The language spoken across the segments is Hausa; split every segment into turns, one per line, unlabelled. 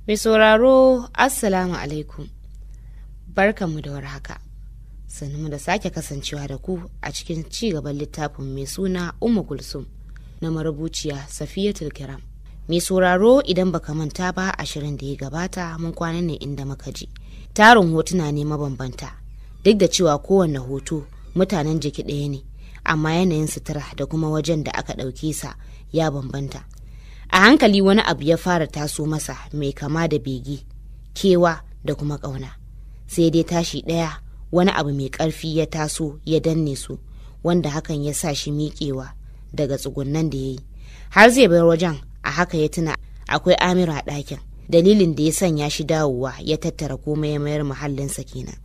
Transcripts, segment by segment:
Mai sauraro, Assalamu alaikum. Barkanmu da warhaka. Sannu da sake kasancewa da ku a cikin ci gaban littafin mai suna Ummu Kulsum na marubuciya Safiyatul Kiram. Mai sauraro, idan baka manta ba, a shirin da ya gabata mun kwana ne inda muka ji. Tarin hotuna ne mabambanta. Duk da cewa kowanne hoto mutanen jiki ɗaya ne, amma yanayin sutura da kuma wajen da aka ɗauke sa ya bambanta. A hankali wani abu ya fara taso masa mai kama da bege, kewa da kuma ƙauna. Sai dai tashi ɗaya wani abu mai ƙarfi ya taso ya danne su, wanda hakan ya sa shi miƙewa daga tsugunnan da ya yi. Har zai bar wajen, a haka ya tuna akwai Amiru a ɗakin. Dalilin da ya sanya shi dawowa ya tattara komai ya mayar muhallinsa kenan.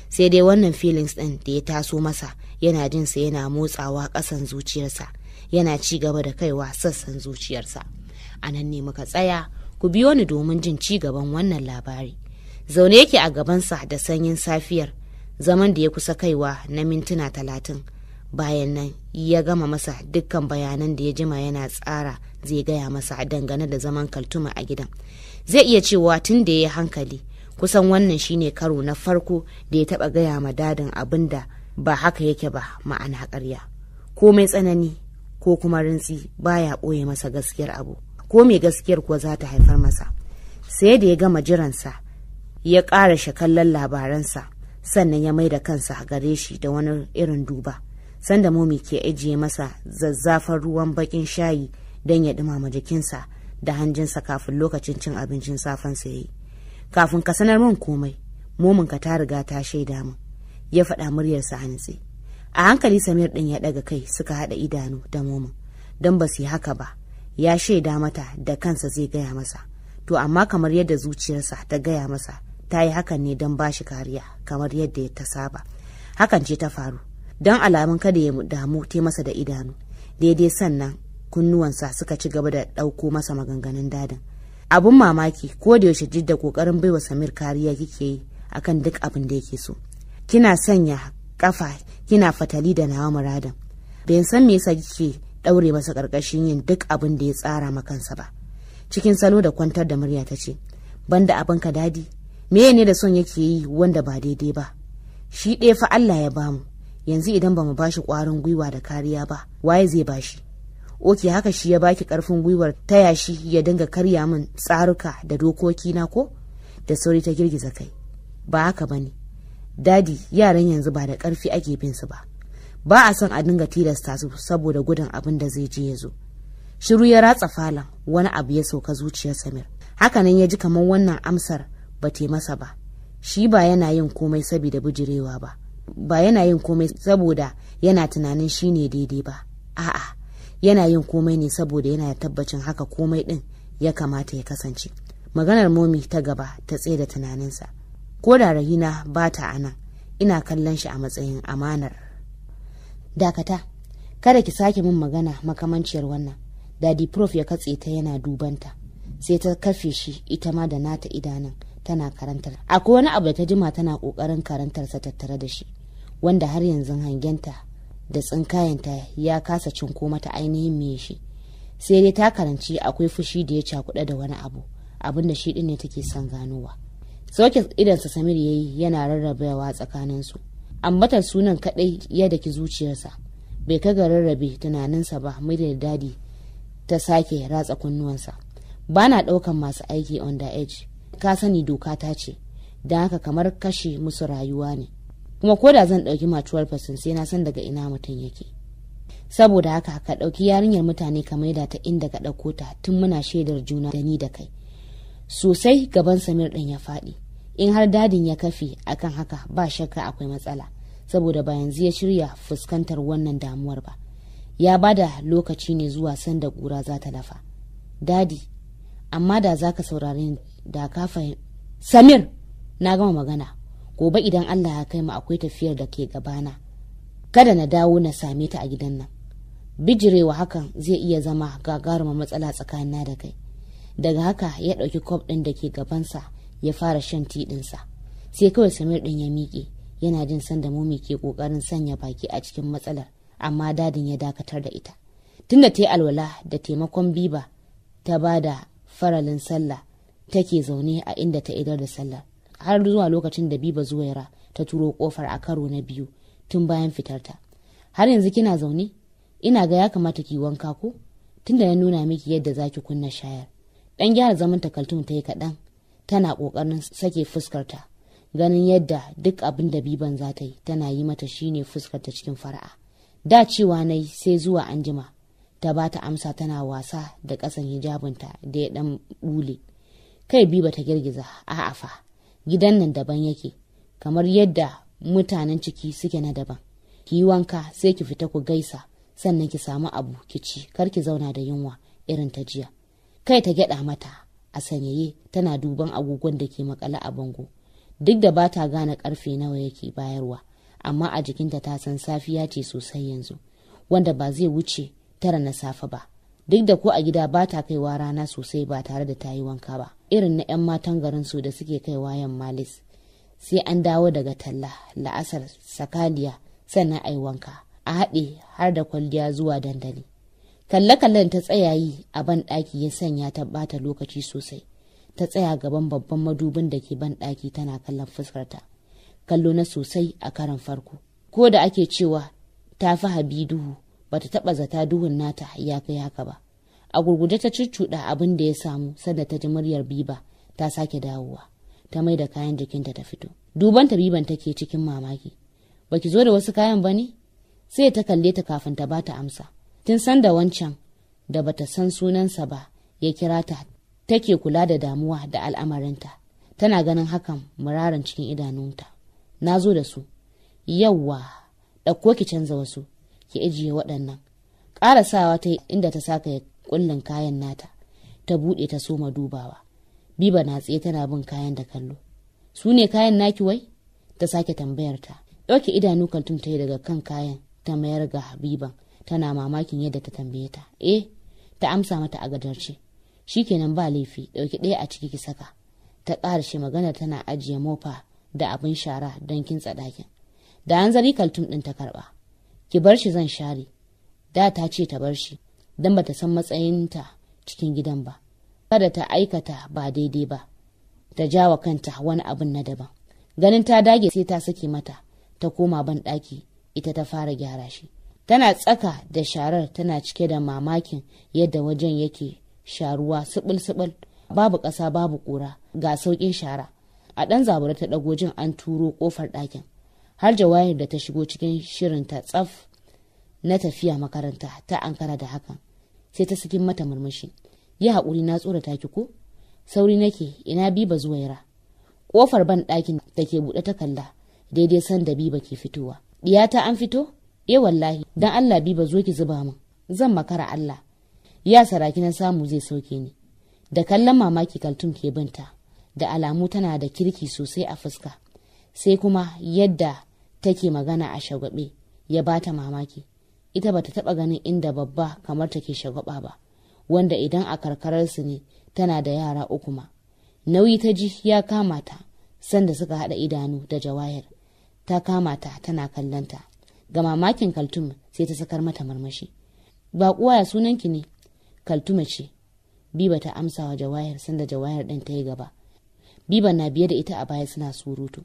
Sai dai wannan feelings ɗin da ya taso masa yana jinsa yana motsawa ƙasan zuciyarsa, yana ci gaba da kaiwa sassan zuciyarsa. A nan ne muka tsaya, ku biyo ni domin jin ci gaban wannan labari. Zaune yake a gabansa da sanyin safiyar, zaman da ya kusa kaiwa na mintuna 30. Bayan nan ya gama masa dukkan bayanan da ya jima yana tsara zai gaya masa dangane da zaman Kaltuma a gidan. Zai iya cewa tun da ya yi hankali, kusan wannan shine karo na farko da ya taɓa gaya ma dadin abin da ba haka yake ba, ma'ana ƙarya. Komai tsanani ko kuma rintsi baya ɓoye masa gaskiyar abu, ko mai gaskiyar kuwa za ta haifar masa. Sai da ya gama jiransa ya ƙara kallon labaransa, sannan ya mai da kansa gare shi da wani irin duba, sanda momi ke ajiye masa zazzafan ruwan bakin shayi don ya ɗumama jikinsa da hanjinsa kafin lokacin cin abincin safensa ya yi. Kafin ka sanar min komai, mominka ta riga ta shaida min, ya faɗa muryarsa hantsi. A hankali Samir ɗin ya ɗaga kai, suka haɗa idanu da momin, don ba su yi haka ba. Ya shaida mata da kansa zai gaya masa, to amma kamar yadda zuciyarsa ta gaya masa, ta yi hakan ne don ba shi kariya kamar yadda ta saba. Hakan ce ta faru, don alamun kada ya damu ta masa da idanu. Daidai sannan kunnuwansa suka ci gaba da ɗauko masa maganganun dadin. Abun mamaki, ko da yaushe Jidda kokarin baiwa Samir kariya kike yi akan duk abin da yake so. Kina sanya kafa kina fatali da nawa muradin. Bayan san me yasa kike daure masa karkashin yin duk abin da ya tsara makansa ba. Cikin salo da kwantar da murya ta ce, banda abinka dadi, meye ne da son yake yi wanda ba daidai ba? Shi ɗaya fa Allah ya bamu, yanzu idan ba mu bashi ƙwarin gwiwa da kariya ba, waye zai bashi? Oke, haka shi ya baki ƙarfin gwiwar taya shi ya dinga karya min tsaruka da dokoki na ko? Da sauri ta girgiza kai. Ba haka bane dadi, yaran yanzu ba da ƙarfi ake bin su ba. Ba a son a dinga tilasta su saboda gudun abin da zai je ya zo. Shiru ya ratsa falon, wani abu ya sauka zuciyar Samir. Hakanan ya ji kamar wannan amsar ba te masa ba. Shi ba yana yin komai saboda bijirewa ba, ba yana yin komai saboda yana tunanin shi ne daidai ba. A'a, yana yin komai ne saboda yana da tabbacin haka komai din ya kamata ya kasance. Maganar momi ta gaba ta tsaye da tunaninsa. Ko da Rahina ba ta anan, ina kallon shi a matsayin amanar. Dakata, kada ki sake min magana makamanciyar wannan. Dadi Prof ya katse ta yana dubanta, sai ta kafe shi ita ma da nata idanun tana karantar. Akwai wani abu da ta jima tana kokarin karantarsa tattare da shi, wanda har yanzu hangenta da tsinkayenta ya kasa cinko mata ainihin me shi. Sai dai ta karanci akwai fushi da ya cakuɗa da wani abu, abin da shi din ne take son ganowa. Sauke idansa Samir yayi yana rarrabewa tsakaninsu. Ambatar sunan kadai ya daki zuciyarsa, bai kaga rarrabe tunaninsa ba. Mai da dadi ta sake ratsa kunnuwansa. Bana daukan masu aiki on the edge, ka sani doka ta ce, don haka kamar kashe musu rayuwa ne, kuma ko da zan dauki matuwar fasin sai na san daga ina mutum yake. Saboda haka ka dauki yarinyar mutane ka maida ta inda ka dauko ta, tun muna shaidar juna da ni da kai. Sosai gaban Samir din ya faɗi. In har dadin ya kafe akan haka, ba shakka akwai matsala, saboda ba yanzu ya shirya fuskantar wannan damuwar ba. Ya bada lokaci ne zuwa sanda kura za ta lafa. Dadi, amma da za ka saurare da ka fahimta. Samir, na gama magana. Gobe idan Allah ya kai mu akwai tafiyar da ke gabana. Kada na dawo na same ta a gidan nan. Bijirewa hakan zai iya zama gagarumar matsala tsakanina da kai. Daga haka ya ɗauki kwaf ɗin da ke gabansa ya fara shan tea ɗinsa. Sai kawai Samir ɗin ya miƙe, yana jin sanda momi ke ƙoƙarin sanya baki a cikin matsalar, amma dadin ya dakatar da ita. Tunda ta yi alwala da taimakon Biba ta ba da faralin sallah, take zaune a inda ta idar da sallar har zuwa lokacin da Biba Zuwaira ta turo kofar a karo na biyu tun bayan fitarta. Har yanzu kina zaune? Ina ga ya kamata ki wanka ko? Tunda na nuna miki yadda zaki kunna shayar. Dan gyara zaman ta Kaltum ta yi kaɗan, tana ƙoƙarin sake fuskarta, ganin yadda duk abin da Biban za ta yi tana yi mata shine fuskarta cikin fara'a. Da cewa na yi sai zuwa anjima, ta ba ta amsa tana wasa da ƙasan hijabinta da ya ɗan ɓule. Kai Biba ta girgiza, a'a fa, gidan nan daban yake, kamar yadda mutanen ciki suke na daban. Ki yi wanka sai ki fita ku gaisa, sannan ki samu abu ki ci, kar ki zauna da yunwa irin ta jiya. Kai ta gyada mata a sanyaye, tana duban agogon da ke makale a bango. Duk da ba ta gane karfe nawa yake bayarwa, amma a jikinta ta san safiya ce sosai yanzu, wanda ba zai wuce 9 na safe ba. Duk da ko a gida ba ta kaiwa rana sosai ba tare da ta yi wanka ba, irin na 'yan matan garin su da suke kaiwa yammalis. Sai an dawo daga talla, la'asar, sakaliya, sannan a yi wanka, a haɗe har da kwalliya zuwa dandali. Kalle-kallen ta tsaya yi a ban ɗaki ya sanya ta ɓata lokaci sosai. Ta tsaya gaban babban madubin da ke ban ɗaki tana kallon fuskarta. Kallo na sosai a karan farko. Ko da ake cewa ta fi Habi duhu, bata taɓa zata duhun nata ya kai haka ba. A gurguje ta cuccuɗa abin da ya samu sanda ta ji muryar Biba ta sake dawowa. Ta mai da kayan jikinta ta fito. Dubanta Biban take cikin mamaki. Baki zo da wasu kayan ba ne? Sai ta kalle ta kafin ta bata amsa. Tun san da wancan da bata san sunansa ba ya kira ta, take kula da damuwa da al'amarinta. Tana ganin hakan muraran cikin idanunta. Na zo da su. Yawwa, ɗauko ki canza wasu, ki ajiye waɗannan. Ƙarasawa ta inda ta saka kullin kayan nata, ta buɗe ta soma dubawa. Biba na tsaye tana bin kayan da kallo. Su ne kayan naki wai? Ta sake tambayar ta. Ɗauke idanu Kaltum ta yi daga kan kayan ta mayar ga Biban, tana mamakin yadda ta tambaye ta. Ta amsa mata a gadarce. Shikenan ba laifi, ɗauki ɗaya a ciki ki saka. Ta ƙarashe maganar tana ajiye mofa da abin shara don kintsa ɗakin. Da hanzari Kaltum ɗin ta karɓa. Ki bar shi zan share. Da ta ce ta bar shi, don bata san matsayinta cikin gidan ba. Kada ta aikata ba daidai ba, ta jawa kanta wani abin na daban. Ganin ta dage sai ta sake mata, ta koma ban ɗaki, ita ta fara gyara shi. Tana tsaka da sharar tana cike da mamakin yadda wajen yake sharuwa sibil-sibil, babu ƙasa babu ƙura, ga sauƙin shara. A ɗan zabura ta ɗago jin an turo ƙofar ɗakin. Har Jawahir da ta shigo cikin shirinta tsaf na tafiya makaranta ta ankara da hakan. Sai ta sakin mata murmushi. Yi haƙuri na tsorata ki ko? Sauri nake, ina Biba Zuwaira. Ƙofar ban ɗakin da ke buɗe ta kalla, daidai san da Biba ke fitowa. Diyata an fito? Wallahi, dan Allah Biba zo ki zuba min. Zan makara Allah. Ya saraki na samu zai sauke ni. Da kallon mamaki Kaltum ke binta, da alamu tana da kirki sosai a fuska. Sai kuma yadda take magana a shagwabe ya bata mamaki. Ita bata taɓa ganin inda babba kamar take shagwaba ba, wanda idan a karkararsu ne tana da yara 3 ma. Nauyi ta ji ya kama ta, sanda suka haɗa idanu da Jawahir. Ta kama ta tana kallonta. Ga mamakin Kaltum sai ta sakar mata marmashi. Ba kuwa ya sunanki ne? Kaltuma ce. Biba ta amsa wa Jawahir sanda Jawahir ɗin ta yi gaba. Biba na biye da ita a baya suna surutu.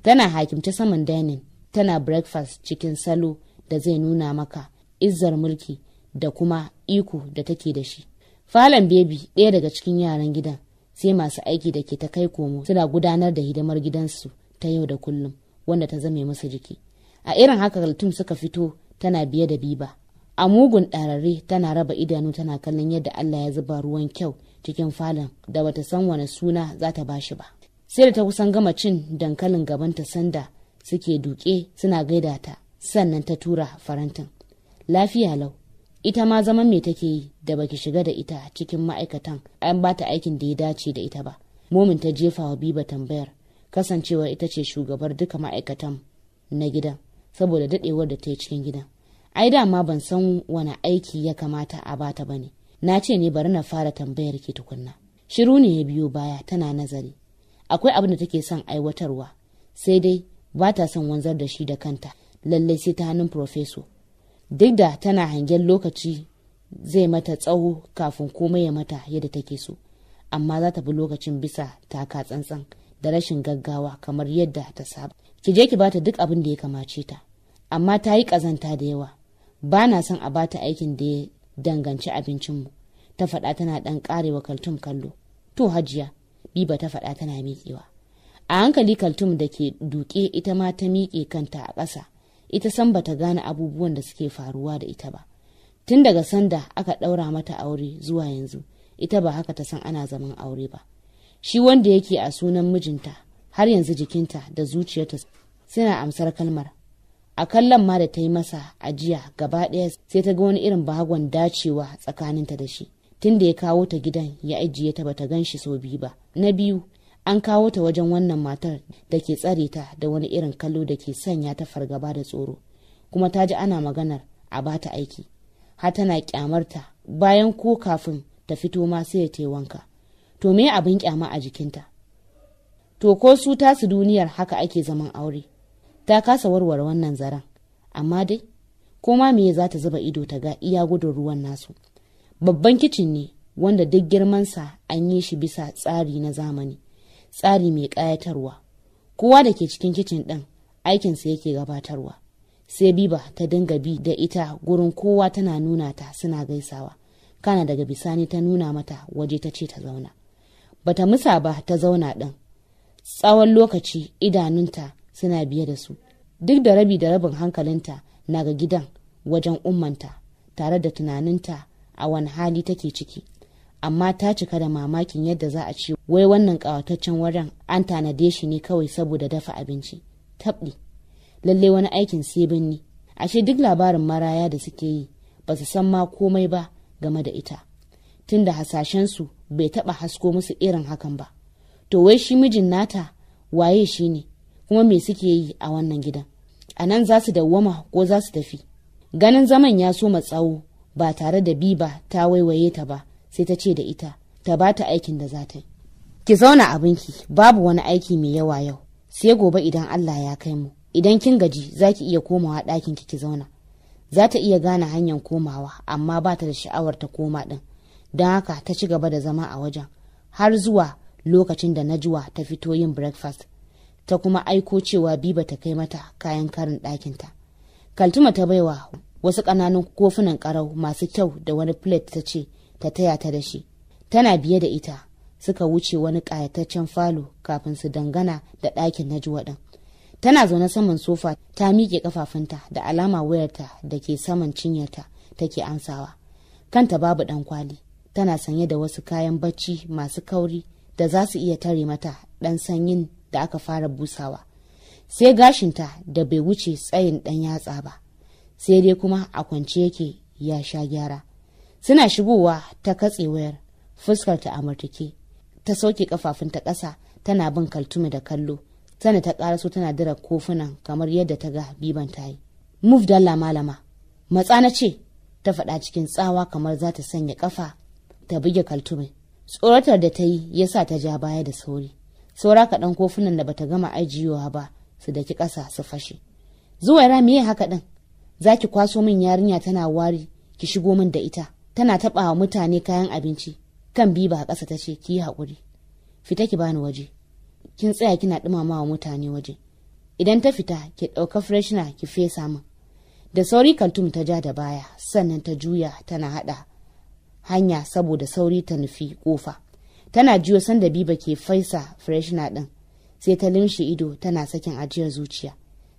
Tana hakimce saman dining, tana breakfast cikin salo da zai nuna maka izzar mulki da kuma iko da take da shi. Falon Baby, ɗaya daga cikin yaran gidan, sai masu aiki da ke ta kai komo suna gudanar da hidimar gidansu ta yau da kullum, wanda ta zame musu jiki. A irin haka Kaltum suka fito tana biye da Biba. A mugun ɗarare tana raba idanu tana kallon yadda Allah ya zuba ruwan kyau cikin falon da bata san wani suna za ta bashi ba. Sai da ta kusan gama cin dankalin gabanta sanda suke duke suna gaida ta, sannan ta tura farantin. Lafiya lau. Ita ma zaman me take yi da baki shiga da ita cikin ma'aikatan an ba ta aikin da ya dace da ita ba. Momin ta jefa wa Biba tambayar, kasancewar ita ce shugabar duka ma'aikatan na gidan, saboda dadewar da ta yi cikin gidan. Ai dama ban san wani aiki ya kamata a bata bane. Na ce ne bari na fara tambayar ki tukunna. Shiru ne ya biyo baya tana nazari. Akwai abin da take son aiwatarwa, sai dai ba ta son wanzar da shi da kanta, lallai sai ta hannun profeso. Duk da tana hangen lokaci zai mata tsawo kafin komai ya mata yadda take so. amma za ta bi lokacin bisa taka tsantsan da rashin gaggawa kamar yadda ta saba. Ki je ki bata duk abin da ya kamace ta, amma ta yi ƙazanta da yawa. Ba na son a bata aikin da ya danganci abincinmu, ta faɗa tana ɗan ƙarewa Kaltum kallo. To Hajiya, Biba ta faɗa tana miƙewa. A hankali Kaltum da ke duƙe ita ma ta miƙe kanta a ƙasa, ita san bata gane abubuwan da suke faruwa da ita ba. Tun daga sanda aka ɗaura mata aure zuwa yanzu, ita ba haka ta san ana zaman aure ba. Shi wanda yake a sunan mijinta, har yanzu jikinta da zuciyarta suna amsar kalmar. A kallon ma da ta yi masa ajiya gaba ɗaya sai ta ga wani irin bahagon dacewa tsakaninta da shi. Tun da ya kawo ta gidan ya ajiye ta bata gan shi sau biyu ba. Na biyu, an kawo ta wajen wannan matar da ke tsare ta da wani irin kallo da ke sanya ta fargaba da tsoro. Kuma ta ji ana maganar a bata aiki. Har tana kyamarta bayan ko kafin ta fito ma sai ta yi wanka. To me abin kyama a jikinta? To ko su tasu duniyar haka ake zaman aure. Ta kasa warware wannan zaren. Amma dai, ko ma me za ta zuba ido ta ga iya gudun ruwan nasu. Babban kicin ne wanda duk girmansa an yi shi bisa tsari na zamani, tsari mai ƙayatarwa. Kowa da ke cikin kicin ɗin aikinsa yake gabatarwa. Sai Biba ta dinga bi da ita gurin kowa tana nuna ta suna gaisawa. Kana daga bisani ta nuna mata waje ta ce ta zauna. Bata musa ba ta zauna ɗin. Tsawon lokaci idanunta suna biye da su. Duk da rabin hankalinta na ga gidan wajen ummanta tare da tunaninta a wani hali take ciki. Amma ta cika da mamakin yadda za a ce wai wannan ƙawataccen wurin an tanade shi ne kawai saboda dafa abinci. Tabɗi, lalle wani aikin sai binni. Ashe duk labarin maraya da suke yi ba su san ma komai ba game da ita. Tunda hasashensu bai taɓa hasko musu irin hakan ba. To wai shi mijin nata waye shi ne, kuma me suke yi a wannan gidan? A nan za su dawwama ko za su tafi? Ganin zaman ya so tsawo ba tare da Biba ta waiwaye ta ba, sai ta ce da ita ta ba ta aikin da za ta yi. Ki zauna abinki, babu wani aiki mai yawa yau, sai gobe idan Allah ya kai mu. Idan kin gaji za ki iya komawa ɗakin ki zauna. Za ta iya gane hanyar komawa, amma ba ta da sha'awar ta koma ɗin. Don haka ta ci gaba da zama a wajen har zuwa lokacin da Najwa ta fito yin breakfast, ta kuma aiko cewa Biba ta kai mata kayan karin ɗakinta. Kaltuma ta baiwa wasu ƙananan kofunan ƙarau masu kyau da wani plate ta ce ta taya ta da shi. Tana biye da ita suka wuce wani ƙayataccen falo kafin su dangana da ɗakin Najwa ɗin. Tana zaune saman sofa ta miƙe ƙafafunta da alama wayarta da ke saman cinyarta take ansawa. Kanta babu ɗan kwali, tana sanye da wasu kayan bacci masu kauri da za su iya tare mata ɗan sanyin da aka fara busawa. Sai gashinta da bai wuce tsayin ɗan yatsa ba, sai dai kuma a kwance yake ya sha gyara. Suna shigowa ta katse wayar, fuskarta a murtuke, ta sauke kafafunta ƙasa tana bin Kaltumi da kallo, tana ta ƙaraso tana dira kofunan kamar yadda ta ga Biban ta yi. Move dalla malama, matsa na ce, ta faɗa cikin tsawa kamar za ta sanya ƙafa ta buge Kaltumi. Tsoratar da ta yi ya sa ta ja baya da sauri. Saura kaɗan kofunan da bata gama ajiyewa ba su daki ƙasa su fashe. Zuwaira meye haka ɗin? Za ki kwaso min yarinya tana wari ki shigo min da ita. Tana taɓa wa mutane kayan abinci. Kan Biba a ƙasa ta ce ki yi haƙuri. Fita ki bani waje. Kin tsaya kina ɗumama wa mutane waje. Idan ta fita ki ɗauka freshner ki fesa min. Da sauri Kaltum ta ja da baya sannan ta juya tana haɗa hanya saboda sauri ta nufi ƙofa. Tana jiyo sanda Biba ke faisa freshner ɗin. Sai ta limshe ido tana sakin ajiyar zuciya.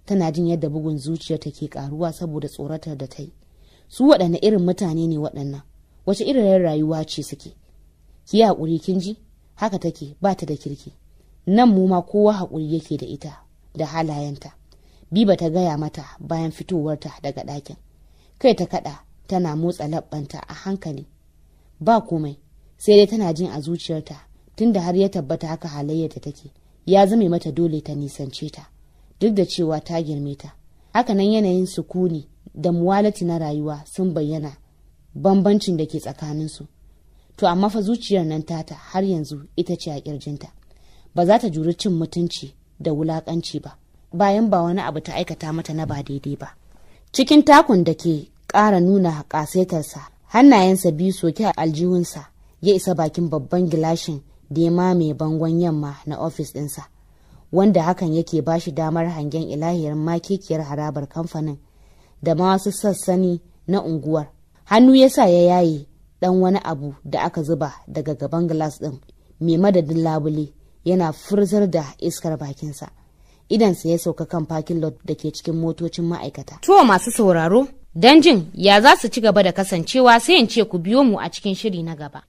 Tana jin yadda bugun zuciyarta ke ƙaruwa saboda tsoratar da ta yi. Su waɗanne irin mutane ne waɗannan? Wace irin rayuwa ce suke? Ki yi haƙuri kin ji? Haka take ba ta da kirki. Nan mu ma kowa haƙuri yake da ita da halayenta. Biba ta gaya mata bayan fitowarta daga ɗakin. Kai ta kaɗa tana motsa labbanta a hankali. Ba komai, sai dai tana jin a zuciyarta tunda har ya tabbata haka halayyarta take. Ya zame mata dole ta nisance ta, duk da cewa ta girme ta. Hakanan yanayin sukuni da muwalati na rayuwa sun bayyana bambancin da ke tsakaninsu. To amma fa zuciyar nan tata har yanzu ita ce a kirjinta. Ba za ta juri cin mutunci da wulakanci ba, bayan ba wani abu ta aikata mata na ba daidai ba. Cikin takun da ke ƙara nuna ƙasaitarsa, hannayensa biyu soke a aljihunsa ya isa bakin babban gilashin da ya mamaye bangon yamma na ofis ɗinsa, wanda hakan yake ba shi damar hangen ilahiyar makekiyar harabar kamfanin da ma wasu sassani na unguwar. Hannu ya sa ya yaye ɗan wani abu da aka zuba daga gaban gilas ɗin mai madadin labule, yana furzar da iskar bakinsa. Idansa ya sauka kan parking lot da ke cikin motocin ma'aikata. To masu sauraro, don jin ya za su ci gaba da kasancewa sai in ce ku biyo mu a cikin shiri na gaba.